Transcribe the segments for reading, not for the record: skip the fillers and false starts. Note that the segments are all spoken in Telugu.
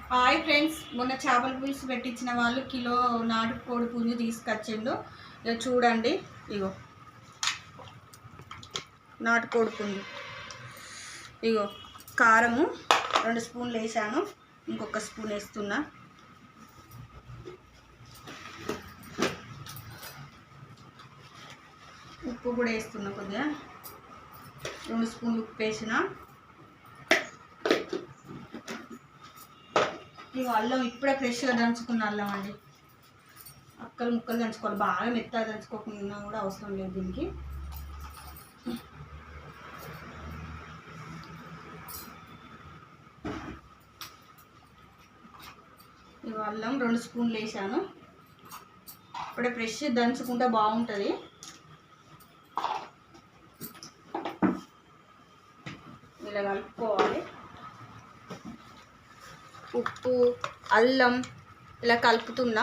హాయ్ ఫ్రెండ్స్, మొన్న చేపల పులుసు పెట్టించిన వాళ్ళు కిలో నాటుకోడి పుంజు తీసుకొచ్చిండు. ఇక చూడండి, ఇగో నాటుకోడి పుంజు. ఇగో కారము 2 స్పూన్లు వేసాను, ఇంకొక స్పూన్ వేస్తున్నా. ఉప్పు కూడా వేస్తున్నా, కొద్దిగా 2 స్పూన్లు ఉప్పు వేసిన. ఇక అల్లం ఇప్పుడే ఫ్రెష్గా దంచుకున్న అల్లం అండి. అక్కలు ముక్కలు దంచుకోవాలి, బాగా మెత్తగా దంచుకోకుండా కూడా అవసరం లేదు దీనికి. ఇక అల్లం 2 స్పూన్లు వేసాను. ఇప్పుడే ఫ్రెష్ దంచుకుంటే బాగుంటుంది. ఇలా కలుపుకోవాలి. ఉప్పు అల్లం ఇలా కలుపుతున్నా.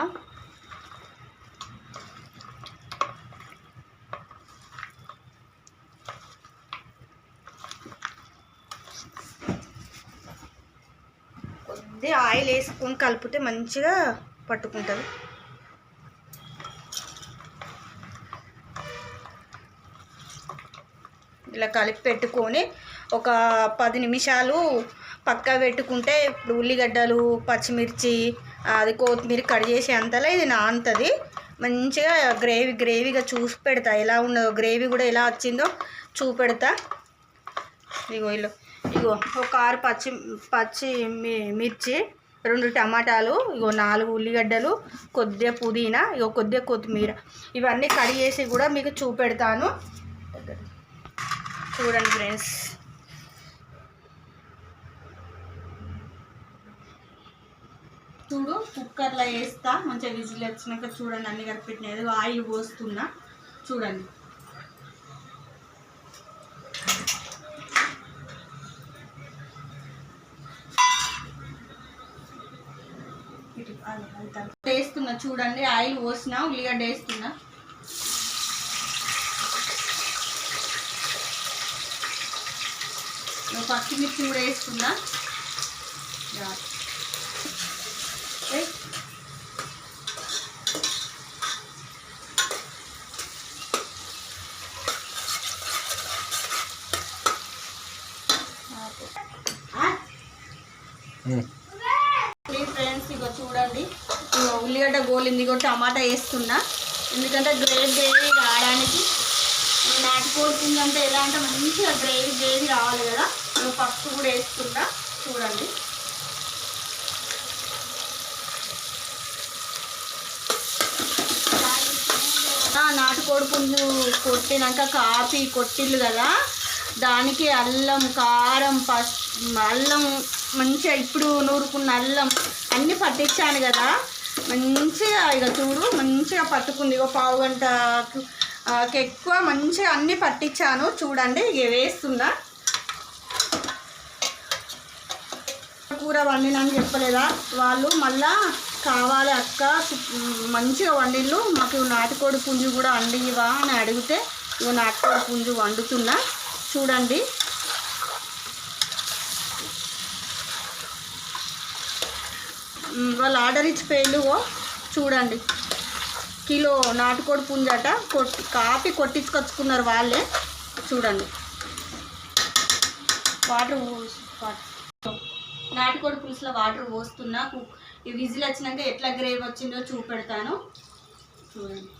కొద్దిగా ఆయిల్ వేసుకొని కలిపితే మంచిగా పట్టుకుంటుంది. ఇలా కలిపి పెట్టుకొని ఒక 10 నిమిషాలు పక్కా పెట్టుకుంటే, ఇప్పుడు ఉల్లిగడ్డలు పచ్చిమిర్చి అది కొత్తిమీర కట్ చేసి అంతలో ఇది నానుతుంది. మంచిగా గ్రేవీగా చూసి పెడతా, ఎలా ఉన్నదో గ్రేవీ కూడా ఎలా వచ్చిందో చూపెడతా. ఇగో ఒక 6 పచ్చి మిర్చి, 2 టమాటాలు, ఇగో 4 ఉల్లిగడ్డలు, కొద్దిగా పుదీనా, ఇగో కొద్దిగా కొత్తిమీర, ఇవన్నీ కట్ చేసి కూడా మీకు చూపెడతాను. చూడండి ఫ్రెండ్స్, చూడు కుక్కర్లో వేస్తా. మంచిగా విజిల్ వచ్చినాక చూడండి, అన్ని కలిపెట్టినది ఆయిల్ పోస్తున్నా. చూడండి, వేస్తున్నా. చూడండి, ఆయిల్ పోసిన, ఉల్లిగడ్డ వేస్తున్నా. పచ్చిమిర్చి కూడా వేస్తున్నా. ఫ్రెండ్స్, ఇగో చూడండి, ఇగో ఉల్లిగడ్డ గోలింది. ఇగో టమాటా వేస్తున్నా, ఎందుకంటే గ్రేవీ రావడానికి. నాటుకోడి పుంజు అంటే ఎలా అంటే మంచిగా గ్రేవీ రావాలి కదా. ఇగో పసుపు కూడా వేస్తున్నా. చూడండి, నాటుకోడి పుంజు కొట్టినాక కాపీ కొట్టిల్లు కదా, దానికి అల్లం కారం అల్లం మంచిగా ఇప్పుడు నూరుకున్న అల్లం అన్నీ పట్టించాను కదా. మంచిగా ఇక చూడు, మంచిగా పట్టుకుంది. ఇక పావు గంటకు ఎక్కువ మంచిగా అన్నీ పట్టించాను. చూడండి, ఇక వేస్తున్నా. కూర వండినని చెప్పలేదా వాళ్ళు, మళ్ళా కావాలి అక్క మంచిగా వండిళ్ళు, మాకు నాటుకోడి పుంజు కూడా వండివా అని అడిగితే ఇక నాటుకోడి పుంజు వండుతున్నా. చూడండి, వాళ్ళు ఆర్డర్ ఇచ్చి పెళ్ళువో. చూడండి, కిలో నాటుకోడి పుంజట కాపీ కొట్టించుకొచ్చుకున్నారు వాళ్ళే. చూడండి, నాటుకోడి పులుసులో వాటర్ పోస్తున్నా. ఈ విజిల్ వచ్చినాక ఎట్లా గ్రేవీ వచ్చిందో చూపెడతాను. చూడండి,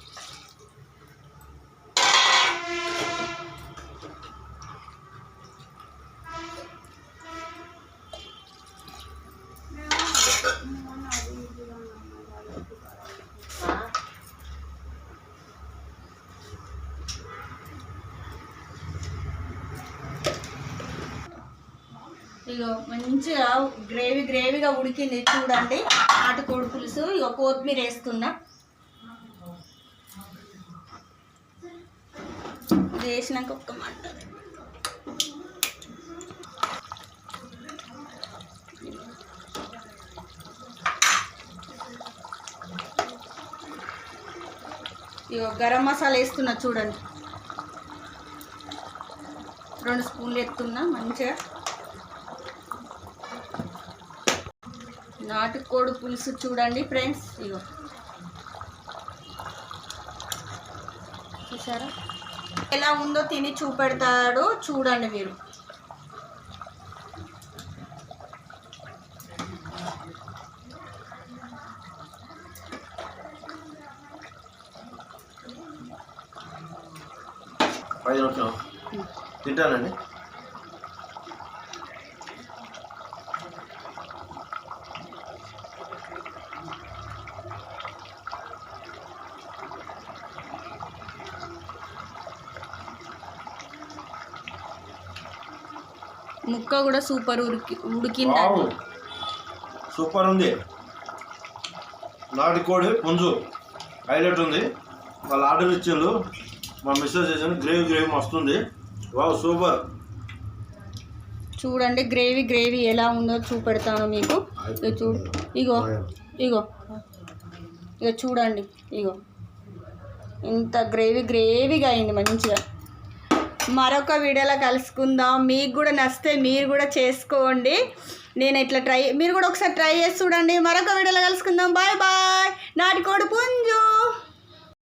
ఇగో మంచిగా గ్రేవీగా ఉడికింది. చూడండి, నాటుకోడి పులుసు. ఇగో కొత్తిమీర వేస్తున్నా. ఇది వేసినాక ఒక్క మాట ఇగో గరం మసాలా వేస్తున్నా. చూడండి, 2 స్పూన్లు ఎత్తున్నా. మంచిగా నాటుకోడి పులుసు చూడండి ఫ్రెండ్స్, ఇగో చూసారా ఎలా ఉందో తిని చూపెడతాడు చూడండి మీరు. తింటానండి. ముక్క కూడా సూపర్ ఉడికిందండి. సూపర్ ఉంది. నాటుకోడి పుంజు హైలైట్ ఉంది. వాళ్ళు ఆర్డర్ ఇచ్చిండు, మా మిస్సెస్ చేసాను. గ్రేవీ మస్తుంది. Wow super. చూడండి గ్రేవీ ఎలా ఉందో చూపెడతాను మీకు. చూడు ఇగో ఇగో ఇగో చూడండి, ఇగో ఇంత గ్రేవీగా అయింది మంచిగా. మరొక వీడియోలో కలుసుకుందాం. మీకు కూడా నచ్చితే మీరు కూడా చేసుకోండి. నేను ఇట్లా మీరు కూడా ఒకసారి ట్రై చేసి చూడండి. మరొక వీడియోలో కలుసుకుందాం. Bye bye. నాటుకోడి పుంజు.